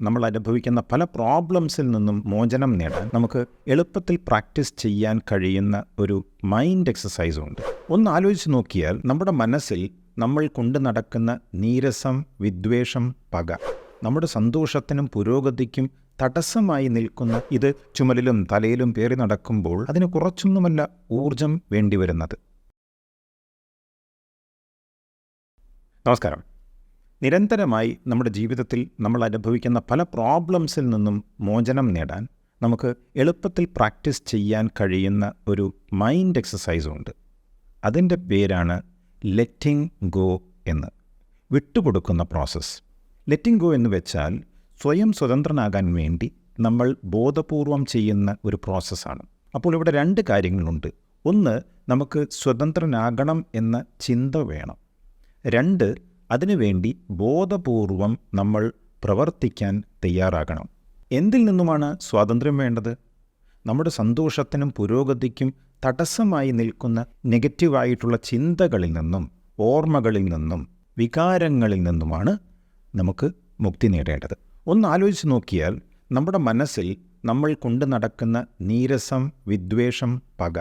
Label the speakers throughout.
Speaker 1: നമ്മൾ അനുഭവിക്കുന്ന പല പ്രോബ്ലംസിൽ നിന്നും മോചനം നേടാൻ നമുക്ക് എളുപ്പത്തിൽ പ്രാക്ടീസ് ചെയ്യാൻ കഴിയുന്ന ഒരു മൈൻഡ് എക്സസൈസും ഉണ്ട്. ഒന്ന് ആലോചിച്ച് നോക്കിയാൽ നമ്മുടെ മനസ്സിൽ നമ്മൾ കൊണ്ടു നടക്കുന്ന നീരസം, വിദ്വേഷം, പക നമ്മുടെ സന്തോഷത്തിനും പുരോഗതിക്കും തടസ്സമായി നിൽക്കുന്ന ഇത് ചുമലിലും തലയിലും പേറി നടക്കുമ്പോൾ അതിന് കുറച്ചൊന്നുമല്ല ഊർജം വേണ്ടിവരുന്നത്. നമസ്കാരം. നിരന്തരമായി നമ്മുടെ ജീവിതത്തിൽ നമ്മൾ അനുഭവിക്കുന്ന പല പ്രോബ്ലംസിൽ നിന്നും മോചനം നേടാൻ നമുക്ക് എളുപ്പത്തിൽ പ്രാക്ടീസ് ചെയ്യാൻ കഴിയുന്ന ഒരു മൈൻഡ് എക്സസൈസും ഉണ്ട്. അതിൻ്റെ പേരാണ് ലെറ്റിംഗ് ഗോ എന്ന്, വിട്ടുകൊടുക്കുന്ന പ്രോസസ്സ്. ലെറ്റിംഗ് ഗോ എന്ന് വെച്ചാൽ സ്വയം സ്വതന്ത്രനാകാൻ വേണ്ടി നമ്മൾ ബോധപൂർവം ചെയ്യുന്ന ഒരു പ്രോസസ്സാണ്. അപ്പോൾ ഇവിടെ രണ്ട് കാര്യങ്ങളുണ്ട്. ഒന്ന്, നമുക്ക് സ്വതന്ത്രനാകണം എന്ന ചിന്ത വേണം. രണ്ട്, അതിനുവേണ്ടി ബോധപൂർവം നമ്മൾ പ്രവർത്തിക്കാൻ തയ്യാറാകണം. എന്തിൽ നിന്നുമാണ് സ്വാതന്ത്ര്യം വേണ്ടത്? നമ്മുടെ സന്തോഷത്തിനും പുരോഗതിക്കും തടസ്സമായി നിൽക്കുന്ന നെഗറ്റീവായിട്ടുള്ള ചിന്തകളിൽ നിന്നും, ഓർമ്മകളിൽ നിന്നും, വികാരങ്ങളിൽ നിന്നുമാണ് നമുക്ക് മുക്തി നേടേണ്ടത്. ഒന്ന് ആലോചിച്ച് നോക്കിയാൽ നമ്മുടെ മനസ്സിൽ നമ്മൾ കൊണ്ടു നടക്കുന്ന നീരസം, വിദ്വേഷം, പക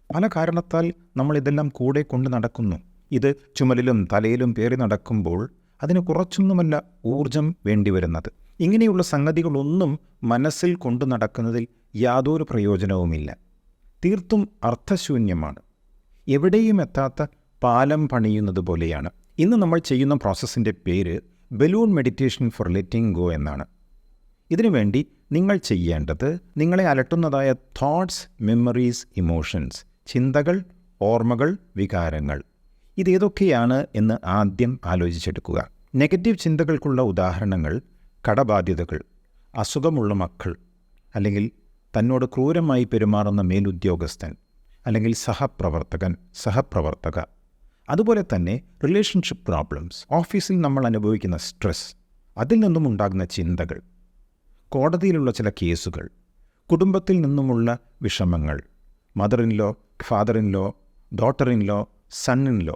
Speaker 1: പല കാരണത്താൽ നമ്മളിതെല്ലാം കൂടെ കൊണ്ടു നടക്കുന്നു. ഇത് ചുമലിലും തലയിലും പേറി നടക്കുമ്പോൾ അതിന് കുറച്ചൊന്നുമല്ല ഊർജം വേണ്ടിവരുന്നത്. ഇങ്ങനെയുള്ള സംഗതികളൊന്നും മനസ്സിൽ കൊണ്ടു നടക്കുന്നതിൽ യാതൊരു പ്രയോജനവുമില്ല. തീർത്തും അർത്ഥശൂന്യമാണ്. എവിടെയും എത്താത്ത പാലം പണിയുന്നത് പോലെയാണ്. ഇന്ന് നമ്മൾ ചെയ്യുന്ന പ്രോസസ്സിൻ്റെ പേര് balloon meditation four letting go എന്നാണ്. ഇതിനുവേണ്ടി നിങ്ങൾ ചെയ്യേണ്ടത് നിങ്ങളെ അലട്ടുന്നതായ തോട്ട്സ്, മെമ്മറീസ്, ഇമോഷൻസ്, ചിന്തകൾ, ഓർമ്മകൾ, വികാരങ്ങൾ ഇതേതൊക്കെയാണ് എന്ന് ആദ്യം ആലോചിച്ചെടുക്കുക. നെഗറ്റീവ് ചിന്തകൾക്കുള്ള ഉദാഹരണങ്ങൾ കടബാധ്യതകൾ, അസുഖമുള്ള മക്കൾ, അല്ലെങ്കിൽ തന്നോട് ക്രൂരമായി പെരുമാറുന്ന മേലുദ്യോഗസ്ഥൻ, അല്ലെങ്കിൽ സഹപ്രവർത്തക. അതുപോലെ തന്നെ റിലേഷൻഷിപ്പ് പ്രോബ്ലംസ്, ഓഫീസിൽ നമ്മൾ അനുഭവിക്കുന്ന സ്ട്രെസ്, അതിൽ നിന്നും ഉണ്ടാകുന്ന ചിന്തകൾ, കോടതിയിലുള്ള ചില കേസുകൾ, കുടുംബത്തിൽ നിന്നുമുള്ള വിഷമങ്ങൾ, mother in law, father in law, daughter in law, son in law,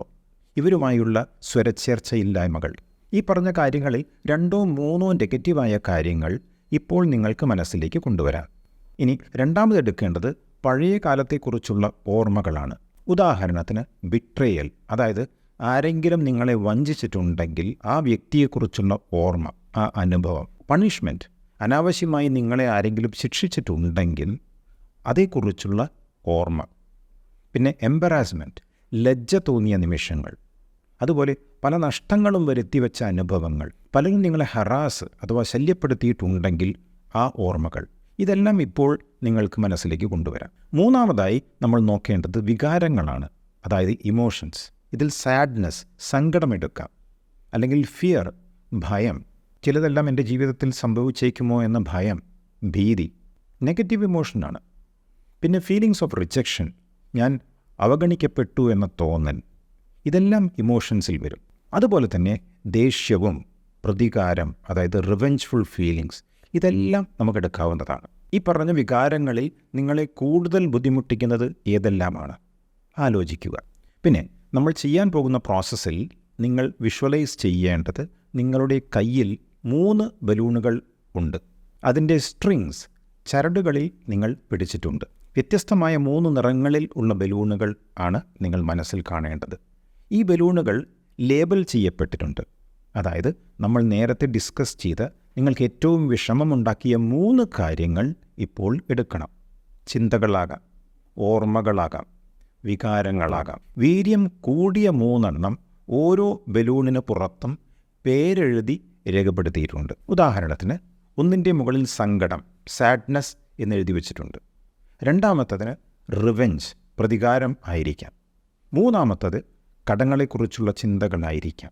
Speaker 1: ഇവരുമായുള്ള സ്വരച്ചേർച്ചയില്ലായ്മകൾ. ഈ പറഞ്ഞ കാര്യങ്ങളിൽ 2-3 നെഗറ്റീവായ കാര്യങ്ങൾ ഇപ്പോൾ നിങ്ങൾക്ക് മനസ്സിലേക്ക് കൊണ്ടുവരാം. ഇനി രണ്ടാമതെടുക്കേണ്ടത് പഴയ കാലത്തെക്കുറിച്ചുള്ള ഓർമ്മകളാണ്. ഉദാഹരണത്തിന് ബിട്രയൽ, അതായത് ആരെങ്കിലും നിങ്ങളെ വഞ്ചിച്ചിട്ടുണ്ടെങ്കിൽ ആ വ്യക്തിയെക്കുറിച്ചുള്ള ഓർമ്മ, ആ അനുഭവം. പണിഷ്മെൻറ്റ്, അനാവശ്യമായി നിങ്ങളെ ആരെങ്കിലും ശിക്ഷിച്ചിട്ടുണ്ടെങ്കിൽ അതേക്കുറിച്ചുള്ള ഓർമ്മ. പിന്നെ എംബറാസ്മെൻറ്റ്, ലജ്ജ തോന്നിയ നിമിഷങ്ങൾ. അതുപോലെ പല നഷ്ടങ്ങളും വരുത്തിവെച്ച അനുഭവങ്ങൾ. പലരും നിങ്ങളെ ഹറാസ് അഥവാ ശല്യപ്പെടുത്തിയിട്ടുണ്ടെങ്കിൽ ആ ഓർമ്മകൾ. ഇതെല്ലാം ഇപ്പോൾ നിങ്ങൾക്ക് മനസ്സിലേക്ക് കൊണ്ടുവരാം. മൂന്നാമതായി നമ്മൾ നോക്കേണ്ടത് വികാരങ്ങളാണ്, അതായത് ഇമോഷൻസ്. ഇതിൽ സാഡ്നെസ്, സങ്കടമെടുക്കാം, അല്ലെങ്കിൽ ഫിയർ, ഭയം. ചിലതെല്ലാം എൻ്റെ ജീവിതത്തിൽ സംഭവിച്ചേക്കുമോ എന്ന ഭയം, ഭീതി, നെഗറ്റീവ് ഇമോഷനാണ്. പിന്നെ ഫീലിങ്സ് ഓഫ് റിജക്ഷൻ, ഞാൻ അവഗണിക്കപ്പെട്ടു എന്ന തോന്നൽ. ഇതെല്ലാം ഇമോഷൻസിൽ വരും. അതുപോലെ തന്നെ ദേഷ്യവും പ്രതികാരം, അതായത് റിവെഞ്ച്ഫുൾ ഫീലിങ്സ്, ഇതെല്ലാം നമുക്കെടുക്കാവുന്നതാണ്. ഈ പറഞ്ഞ വികാരങ്ങളിൽ നിങ്ങളെ കൂടുതൽ ബുദ്ധിമുട്ടിക്കുന്നത് ഏതെല്ലാമാണ് ആലോചിക്കുക. പിന്നെ നമ്മൾ ചെയ്യാൻ പോകുന്ന പ്രോസസ്സിൽ നിങ്ങൾ വിഷ്വലൈസ് ചെയ്യേണ്ടത് നിങ്ങളുടെ കയ്യിൽ 3 ബലൂണുകൾ ഉണ്ട്. അതിൻ്റെ സ്ട്രിങ്സ്, ചരടുകളിൽ നിങ്ങൾ പിടിച്ചിട്ടുണ്ട്. വ്യത്യസ്തമായ 3 നിറങ്ങളിൽ ഉള്ള ബലൂണുകൾ ആണ് നിങ്ങൾ മനസ്സിൽ കാണേണ്ടത്. ഈ ബലൂണുകൾ ലേബൽ ചെയ്യപ്പെട്ടിട്ടുണ്ട്. അതായത് നമ്മൾ നേരത്തെ ഡിസ്കസ് ചെയ്ത നിങ്ങൾക്ക് ഏറ്റവും വിഷമമുണ്ടാക്കിയ 3 കാര്യങ്ങൾ ഇപ്പോൾ എടുക്കണം. ചിന്തകളാകാം, ഓർമ്മകളാകാം, വികാരങ്ങളാകാം. വീര്യം കൂടിയ 3 എണ്ണം ഓരോ ബലൂണിന് പുറത്തും പേരെഴുതി രേഖപ്പെടുത്തിയിട്ടുണ്ട്. ഉദാഹരണത്തിന്, ഒന്നിൻ്റെ മുകളിൽ സങ്കടം, സാഡ്നെസ് എന്നെഴുതി വച്ചിട്ടുണ്ട്. രണ്ടാമത്തതിന് റിവെഞ്ച്, പ്രതികാരം ആയിരിക്കാം. മൂന്നാമത്തത് കടങ്ങളെക്കുറിച്ചുള്ള ചിന്തകളായിരിക്കാം.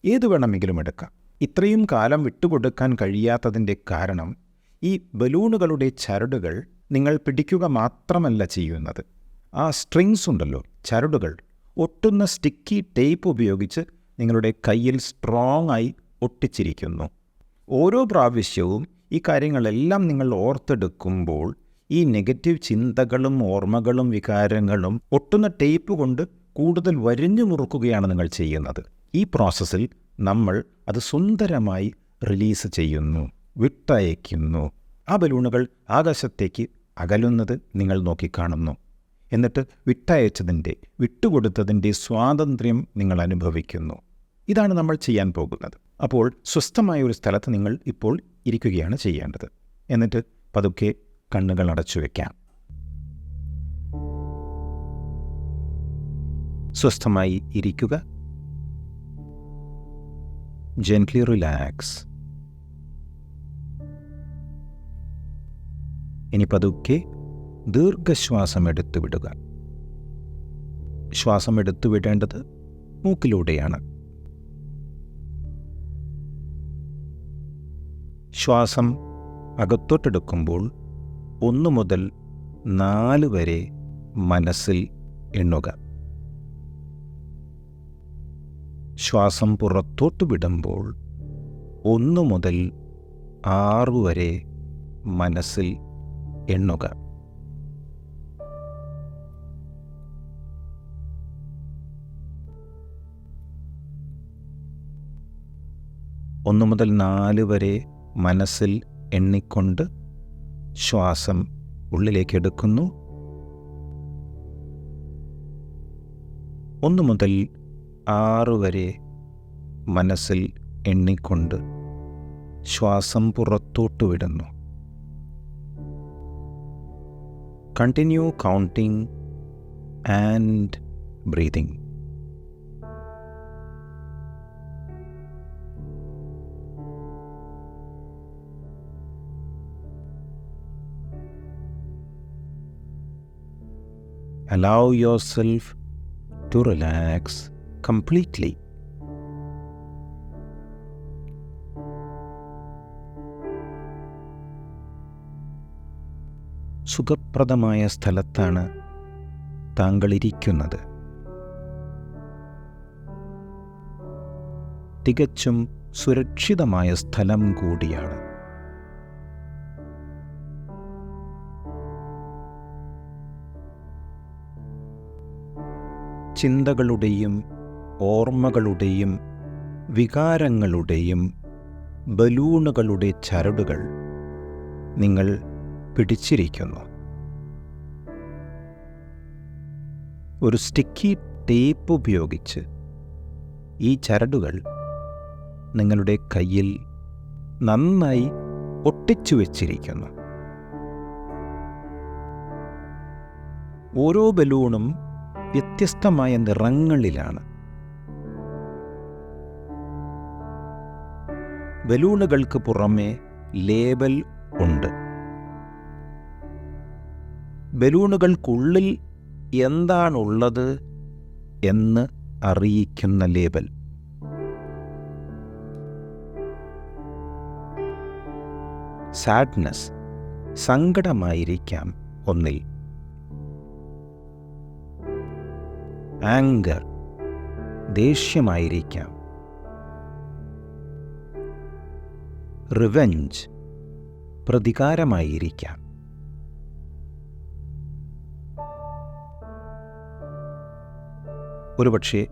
Speaker 1: ഏതു വേണമെങ്കിലും എടുക്കാം. ഇത്രയും കാലം വിട്ടുകൊടുക്കാൻ കഴിയാത്തതിൻ്റെ കാരണം ഈ ബലൂണുകളുടെ ചരടുകൾ നിങ്ങൾ പിടിക്കുക മാത്രമല്ല ചെയ്യുന്നത്. ആ സ്ട്രിങ്സ് ഉണ്ടല്ലോ, ചരടുകൾ, ഒട്ടുന്ന സ്റ്റിക്കി ടേപ്പ് ഉപയോഗിച്ച് നിങ്ങളുടെ കയ്യിൽ സ്ട്രോങ് ആയി ഒട്ടിച്ചിരിക്കുന്നു. ഓരോ പ്രാവശ്യവും ഈ കാര്യങ്ങളെല്ലാം നിങ്ങൾ ഓർത്തെടുക്കുമ്പോൾ ഈ നെഗറ്റീവ് ചിന്തകളും ഓർമ്മകളും വികാരങ്ങളും ഒട്ടുന്ന ടേപ്പ് കൊണ്ട് കൂടുതൽ വരിഞ്ഞു മുറുക്കുകയാണ് നിങ്ങൾ ചെയ്യുന്നത്. ഈ പ്രോസസ്സിൽ നമ്മൾ അത് സുന്ദരമായി റിലീസ് ചെയ്യുന്നു. വിട്ടയയ്ക്കുന്നു. ആ ബലൂണുകൾ ആകാശത്തേക്ക് അകലുന്നത് നിങ്ങൾ നോക്കിക്കാണുന്നു. എന്നിട്ട് വിട്ടുകൊടുത്തതിൻ്റെ സ്വാതന്ത്ര്യം നിങ്ങൾ അനുഭവിക്കുന്നു. ഇതാണ് നമ്മൾ ചെയ്യാൻ പോകുന്നത്. അപ്പോൾ സ്വസ്ഥമായ ഒരു സ്ഥലത്ത് നിങ്ങൾ ഇപ്പോൾ ഇരിക്കുകയാണ് ചെയ്യേണ്ടത്. എന്നിട്ട് പതുക്കെ കണ്ണുകൾ അടച്ചു വയ്ക്കാം. സ്വസ്ഥമായി ഇരിക്കുക. Gently relax. ഇനി പതുക്കെ ദീർഘശ്വാസം എടുത്തു വിടുക. ശ്വാസം എടുത്തു വിടേണ്ടത് മൂക്കിലൂടെയാണ്. ശ്വാസം അകത്തോട്ടെടുക്കുമ്പോൾ 1 മുതൽ 4 വരെ മനസ്സിൽ എണ്ണുക. ശ്വാസം പുറത്തോട്ട് വിടുമ്പോൾ 1 മുതൽ 6 വരെ മനസ്സിൽ എണ്ണുക. ഒന്ന് മുതൽ 4 വരെ മനസ്സിൽ എണ്ണിക്കൊണ്ട് ശ്വാസം ഉള്ളിലേക്ക് എടുക്കുന്നു. 1 മുതൽ 6 വരെ മനസ്സിൽ എണ്ണിക്കൊണ്ട് ശ്വാസം പുറത്തോട്ട് വിടുന്നു. Continue counting and breathing. Allow yourself to relax completely. സുഖപ്രദമായ സ്ഥലത്താണ് താങ്കൾ ഇരിക്കുന്നത്. തികച്ചും സുരക്ഷിതമായ സ്ഥലം കൂടിയാണ്. ചിന്തകളുടെയും ഓർമ്മകളുടെയും വികാരങ്ങളുടെയും ബലൂണുകളുടെ ചരടുകൾ നിങ്ങൾ പിടിച്ചിരിക്കുന്നു. ഒരു സ്റ്റിക്കി ടേപ്പ് ഉപയോഗിച്ച് ഈ ചരടുകൾ നിങ്ങളുടെ കയ്യിൽ നന്നായി ഒട്ടിച്ചു വച്ചിരിക്കുന്നു. ഓരോ ബലൂണും വ്യത്യസ്തമായ നിറങ്ങളിലാണ്. ബലൂണുകൾക്ക് പുറമെ ലേബൽ ഉണ്ട്. ബലൂണുകൾക്കുള്ളിൽ എന്താണുള്ളത് എന്ന് അറിയിക്കുന്ന ലേബൽ. സാഡ്നെസ്, സങ്കടമായിരിക്കാം ഒന്നിൽ. ആങ്കർ, ദേഷ്യമായിരിക്കാം. റിവെഞ്ച്, പ്രതികാരമായിരിക്കാം. ഒരുപക്ഷെ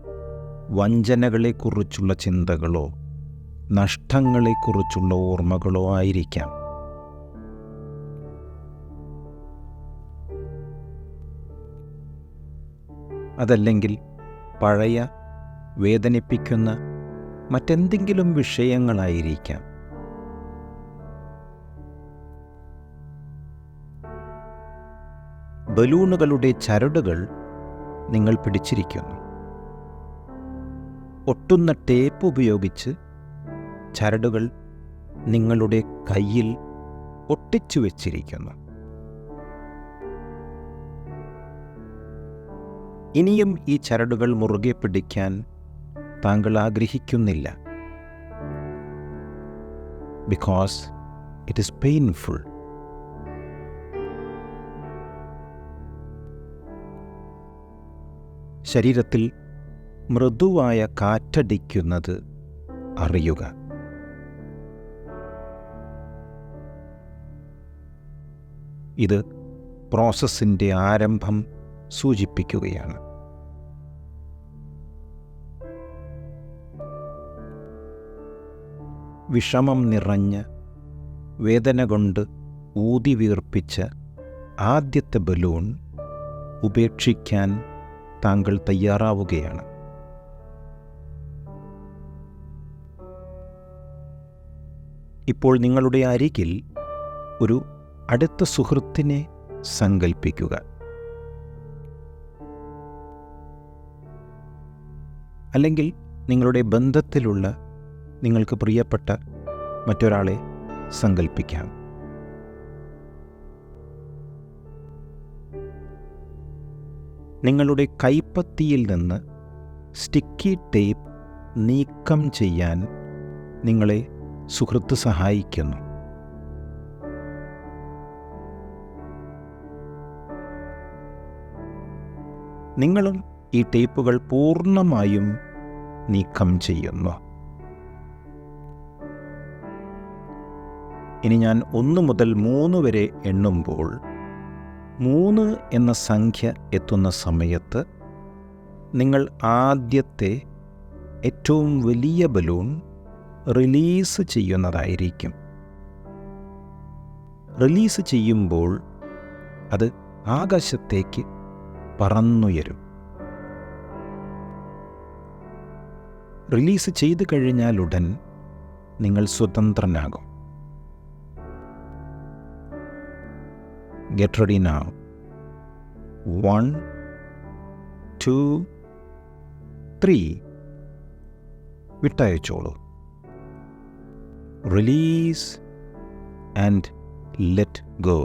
Speaker 1: വഞ്ചനകളെക്കുറിച്ചുള്ള ചിന്തകളോ നഷ്ടങ്ങളെക്കുറിച്ചുള്ള ഓർമ്മകളോ ആയിരിക്കാം. അതല്ലെങ്കിൽ പഴയ വേദനിപ്പിക്കുന്ന മറ്റെന്തെങ്കിലും വിഷയങ്ങളായിരിക്കാം. ബലൂണുകളുടെ ചരടുകൾ നിങ്ങൾ പിടിച്ചിരിക്കുന്നു. ഒട്ടുന്ന ടേപ്പ് ഉപയോഗിച്ച് ചരടുകൾ നിങ്ങളുടെ കയ്യിൽ ഒട്ടിച്ചു വച്ചിരിക്കുന്നു. ഇനിയും ഈ ചരടുകൾ മുറുകെ പിടിക്കാൻ താങ്കൾ ആഗ്രഹിക്കുന്നില്ല. Because it is painful. ശരീരത്തിൽ മൃദുവായ കാറ്റടിക്കുന്നത് അറിയുക. ഇത് പ്രോസസ്സിൻ്റെ ആരംഭം സൂചിപ്പിക്കുകയാണ്. വിഷമം നിറഞ്ഞ വേദന കൊണ്ട് ഊതി വീർപ്പിച്ച ആദ്യത്തെ ബലൂൺ ഉപേക്ഷിക്കാൻ താങ്കൾ തയ്യാറാവുകയാണ്. ഇപ്പോൾ നിങ്ങളുടെ അരികിൽ ഒരു അടുത്ത സുഹൃത്തിനെ സങ്കൽപ്പിക്കുക. അല്ലെങ്കിൽ നിങ്ങളുടെ ബന്ധത്തിലുള്ള നിങ്ങൾക്ക് പ്രിയപ്പെട്ട മറ്റൊരാളെ സങ്കൽപ്പിക്കാം. നിങ്ങളുടെ കൈപ്പത്തിയിൽ നിന്ന് സ്റ്റിക്കി ടേപ്പ് നീക്കം ചെയ്യാൻ നിങ്ങളെ സുഹൃത്ത് സഹായിക്കുന്നു. നിങ്ങളും ഈ ടേപ്പുകൾ പൂർണ്ണമായും നീക്കം ചെയ്യുന്നു. ഇനി ഞാൻ 1 മുതൽ 3 വരെ എണ്ണുമ്പോൾ 3 എന്ന സംഖ്യ എത്തുന്ന സമയത്ത് നിങ്ങൾ ആദ്യത്തെ ഏറ്റവും വലിയ ബലൂൺ റിലീസ് ചെയ്യുന്നതായിരിക്കും. റിലീസ് ചെയ്യുമ്പോൾ അത് ആകാശത്തേക്ക് പറന്നുയരും. റിലീസ് ചെയ്തു കഴിഞ്ഞാലുടൻ നിങ്ങൾ സ്വതന്ത്രനാകും. Get ready now. 1, 2, 3. വിട്ടയച്ചോളൂ. Release and let go.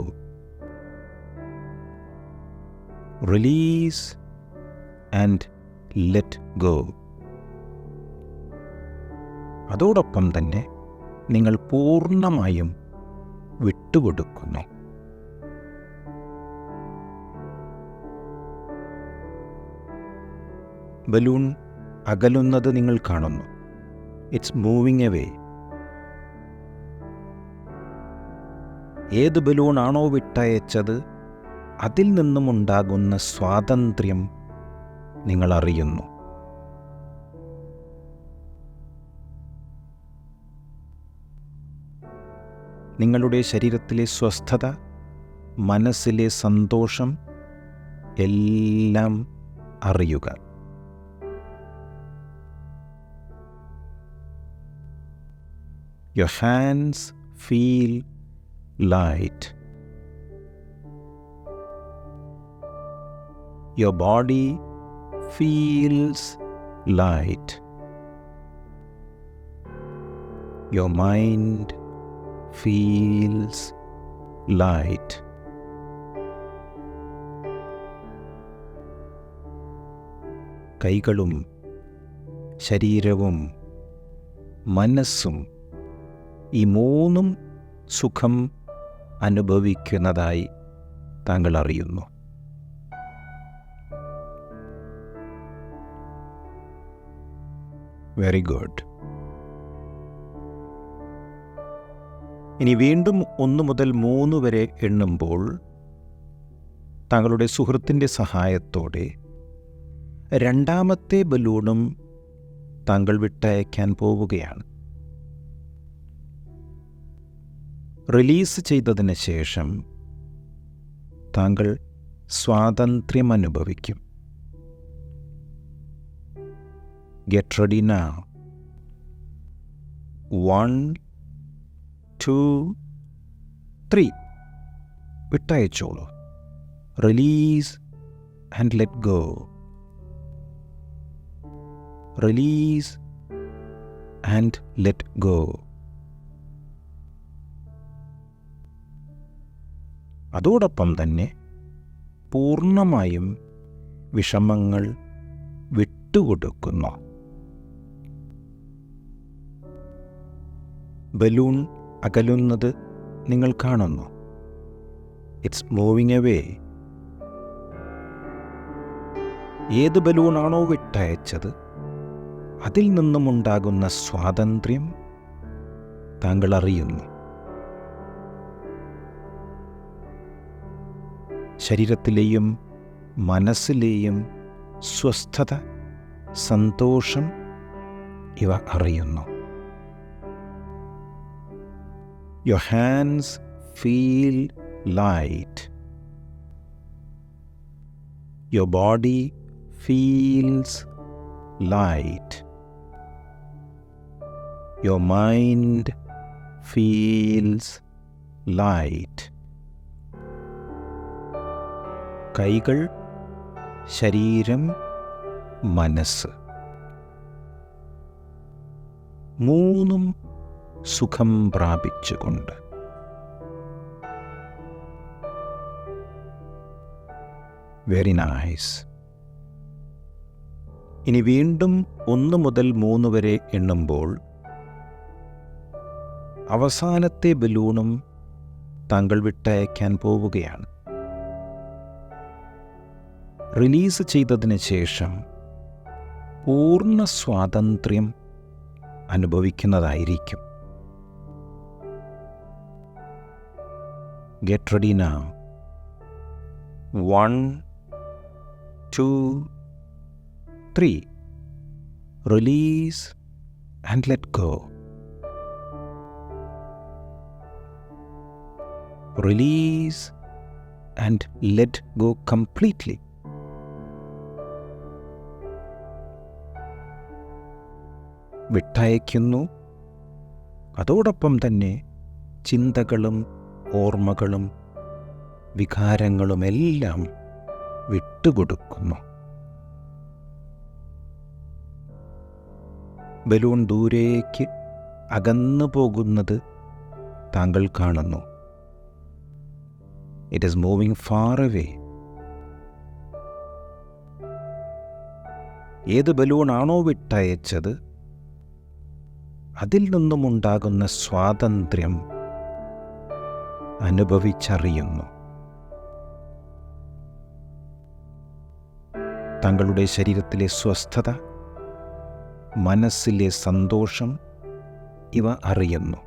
Speaker 1: Release and let go. അതോടൊപ്പം തന്നെ നിങ്ങൾ പൂർണ്ണമായും വിട്ടുകൊടുക്കുന്നു. ബലൂൺ അകലുന്നത് നിങ്ങൾ കാണുന്നു. It's moving away. ഏത് ബലൂണാണോ വിട്ടയച്ചത് അതിൽ നിന്നുമുണ്ടാകുന്ന സ്വാതന്ത്ര്യം നിങ്ങൾ അറിയുന്നു. നിങ്ങളുടെ ശരീരത്തിലെ സ്വസ്ഥത, മനസ്സിലെ സന്തോഷം എല്ലാം അറിയുക. Your hands feel light. Your body feels light. Your mind feels light. കൈകളും ശരീരവും മനസ്സും ഈ 3 സുഖം അനുഭവിക്കുന്നതായി താങ്കൾ അറിയുന്നു. Very good. ഇനി വീണ്ടും 1 മുതൽ 3 വരെ എണ്ണുമ്പോൾ താങ്കളുടെ സുഹൃത്തിൻ്റെ സഹായത്തോടെ രണ്ടാമത്തെ ബലൂണും താങ്കൾ വിട്ടയക്കാൻ പോവുകയാണ്. റിലീസ് ചെയ്തതിന് ശേഷം താങ്കൾ സ്വാതന്ത്ര്യം അനുഭവിക്കും. Get ready now. 1, 2, 3. വിട്ടയച്ചോളൂ. Release and let go. Release and let go. അതോടൊപ്പം തന്നെ പൂർണ്ണമായും വിഷമങ്ങൾ വിട്ടുകൊടുക്കുന്നു. ബലൂൺ അകലുന്നത് നിങ്ങൾ കാണുന്നു. It's moving away. ഏത് ബലൂണാണോ വിട്ടയച്ചത് അതിൽ നിന്നുമുണ്ടാകുന്ന സ്വാതന്ത്ര്യം താങ്കൾ അറിയുന്നു. ശരീരത്തിലെയും മനസ്സിലെയും സ്വസ്ഥത, സന്തോഷം ഇവ അറിയുന്നു. Your hands feel light. Your body feels light. Your mind feels light. കൈകൾ, ശരീരം, മനസ്സ് മൂന്നും സുഖം പ്രാപിച്ചുകൊണ്ട് വെരി നൈസ്. ഇനി വീണ്ടും 1 മുതൽ 3 വരെ എണ്ണുമ്പോൾ അവസാനത്തെ ബലൂണും താങ്കൾ വിട്ടയക്കാൻ പോവുകയാണ്. റിലീസ് ചെയ്തതിന് ശേഷം പൂർണ്ണ സ്വാതന്ത്ര്യം അനുഭവിക്കുന്നതായിരിക്കും. Get ready now. 1, 2, 3. Release and let go. Release and let go completely. വിട്ടയക്കുന്നു. അതോടൊപ്പം തന്നെ ചിന്തകളും ഓർമ്മകളും വികാരങ്ങളുമെല്ലാം വിട്ടുകൊടുക്കുന്നു. ബലൂൺ ദൂരേക്ക് അകന്നു പോകുന്നത് താങ്കൾ കാണുന്നു. It is moving far away. ഏത് ബലൂണാണോ വിട്ടയച്ചത് അതിൽ നിന്നുമുണ്ടാകുന്ന സ്വാതന്ത്ര്യം അനുഭവിച്ചറിയുന്നു. താങ്കളുടെ ശരീരത്തിലെ സ്വസ്ഥത, മനസ്സിലെ സന്തോഷം ഇവ അറിയുന്നു.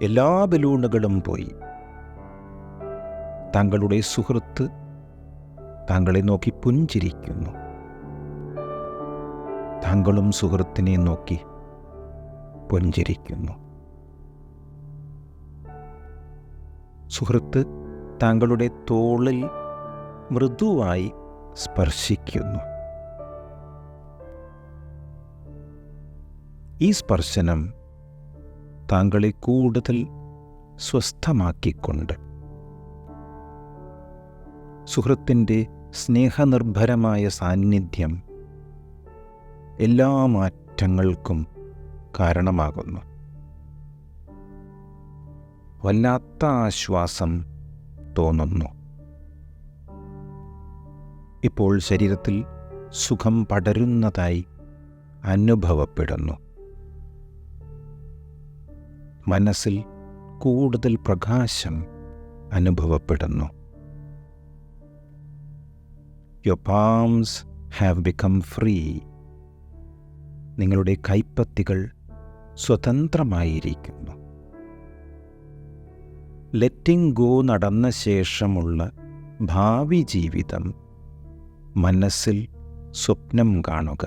Speaker 1: എല്ലാ ബലൂണുകളും പോയി. താങ്കളുടെ സുഹൃത്ത് താങ്കളെ നോക്കി പുഞ്ചിരിക്കുന്നു. താങ്കളും സുഹൃത്തിനെ നോക്കി പുഞ്ചിരിക്കുന്നു. സുഹൃത്ത് താങ്കളുടെ തോളിൽ മൃദുവായി സ്പർശിക്കുന്നു. ഈ സ്പർശനം താങ്കളെ കൂടുതൽ സ്വസ്ഥമാക്കിക്കൊണ്ട് സുഹൃത്തിൻ്റെ സ്നേഹനിർഭരമായ സാന്നിധ്യം എല്ലാ മാറ്റങ്ങൾക്കും കാരണമാകുന്നു. വല്ലാത്ത ആശ്വാസം തോന്നുന്നു. ഇപ്പോൾ ശരീരത്തിൽ സുഖം പടരുന്നതായി അനുഭവപ്പെടുന്നു. മനസ്സിൽ കൂടുതൽ പ്രകാശം അനുഭവപ്പെടുന്നു. Your palms have become free. നിങ്ങളുടെ കൈപ്പത്തികൾ സ്വതന്ത്രമായിരിക്കുന്നു. ലെറ്റിംഗ് ഗോ നടന്ന ശേഷമുള്ള ഭാവി ജീവിതം മനസ്സിൽ സ്വപ്നം കാണുക.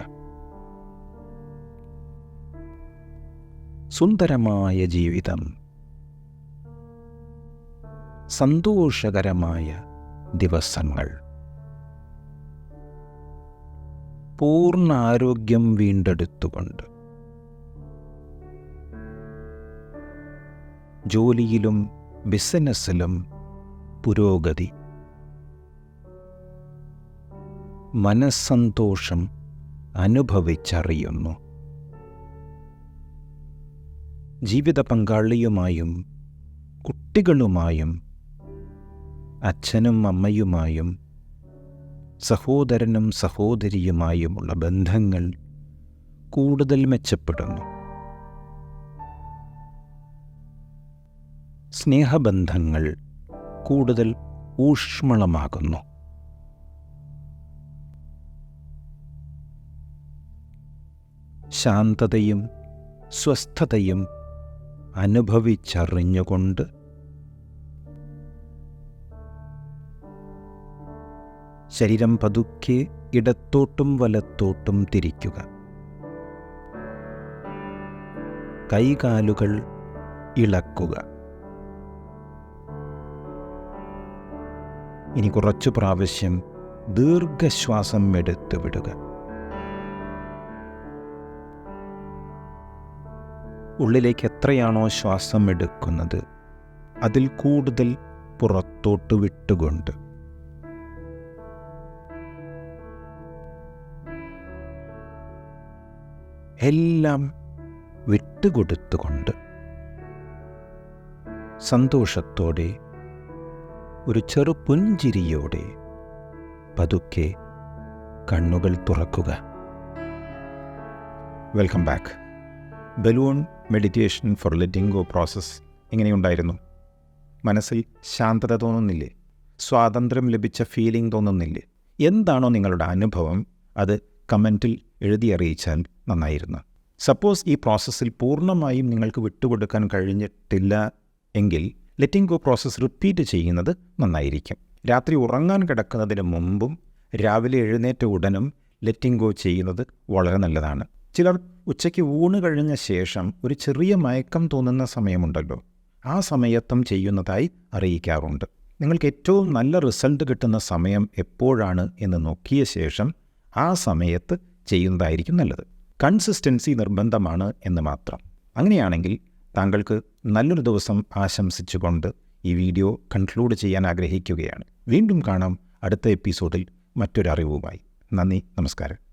Speaker 1: സുന്ദരമായ ജീവിതം, സന്തോഷകരമായ ദിവസങ്ങൾ, പൂർണ്ണ ആരോഗ്യം വീണ്ടെടുത്തുകൊണ്ട് ജോലിയിലും ബിസിനസ്സിലും പുരോഗതി, മനസ്സന്തോഷം അനുഭവിച്ചറിയുന്നു. ജീവിത പങ്കാളിയുമായും കുട്ടികളുമായും അച്ഛനും അമ്മയുമായും സഹോദരനും സഹോദരിയുമായുമുള്ള ബന്ധങ്ങൾ കൂടുതൽ മെച്ചപ്പെടുന്നു. സ്നേഹബന്ധങ്ങൾ കൂടുതൽ ഊഷ്മളമാകുന്നു. ശാന്തതയും സ്വസ്ഥതയും അനുഭവിച്ചറിഞ്ഞുകൊണ്ട് ശരീരം പതുക്കെ ഇടത്തോട്ടും വലത്തോട്ടും തിരിക്കുക. കൈകാലുകൾ ഇളക്കുക. ഇനി കുറച്ചു പ്രാവശ്യം ദീർഘശ്വാസം എടുത്തു വിടുക. ഉള്ളിലേക്ക് എത്രയാണോ ശ്വാസം എടുക്കുന്നത് അതിൽ കൂടുതൽ പുറത്തോട്ട് വിട്ടുകൊണ്ട്. എല്ലാം വിട്ടുകൊടുത്തുകൊണ്ട് സന്തോഷത്തോടെ ഒരു ചെറു പുഞ്ചിരിയോടെ പതുക്കെ കണ്ണുകൾ തുറക്കുക. Welcome back. Balloon meditation four letting go process എങ്ങനെയുണ്ടായിരുന്നു? മനസ്സിൽ ശാന്തത തോന്നുന്നില്ലേ? സ്വാതന്ത്ര്യം ലഭിച്ച ഫീലിംഗ് തോന്നുന്നില്ലേ? എന്താണോ നിങ്ങളുടെ അനുഭവം അത് കമൻറ്റിൽ എഴുതി അറിയിച്ചാൽ നന്നായിരുന്നു. സപ്പോസ് ഈ പ്രോസസ്സിൽ പൂർണ്ണമായും നിങ്ങൾക്ക് വിട്ടുകൊടുക്കാൻ കഴിഞ്ഞിട്ടില്ല എങ്കിൽ ലെറ്റിംഗ് ഗോ പ്രോസസ്സ് റിപ്പീറ്റ് ചെയ്യുന്നത് നന്നായിരിക്കും. രാത്രി ഉറങ്ങാൻ കിടക്കുന്നതിന് മുമ്പും രാവിലെ എഴുന്നേറ്റ ഉടനും ലെറ്റിംഗ് ഗോ ചെയ്യുന്നത് വളരെ നല്ലതാണ്. ചിലർ ഉച്ചയ്ക്ക് ഊണ് കഴിഞ്ഞ ശേഷം ഒരു ചെറിയ മയക്കം തോന്നുന്ന സമയമുണ്ടല്ലോ, ആ സമയത്തും ചെയ്യുന്നതായി അറിയിക്കാറുണ്ട്. നിങ്ങൾക്ക് ഏറ്റവും നല്ല റിസൾട്ട് കിട്ടുന്ന സമയം എപ്പോഴാണ് എന്ന് നോക്കിയ ശേഷം ആ സമയത്ത് ചെയ്യുന്നതായിരിക്കും നല്ലത്. കൺസിസ്റ്റൻസി നിർബന്ധമാണ് എന്ന് മാത്രം. അങ്ങനെയാണെങ്കിൽ താങ്കൾക്ക് നല്ലൊരു ദിവസം ആശംസിച്ചുകൊണ്ട് ഈ വീഡിയോ കൺക്ലൂഡ് ചെയ്യാൻ ആഗ്രഹിക്കുകയാണ്. വീണ്ടും കാണാം അടുത്ത എപ്പിസോഡിൽ മറ്റൊരറിവുമായി. നന്ദി, നമസ്കാരം.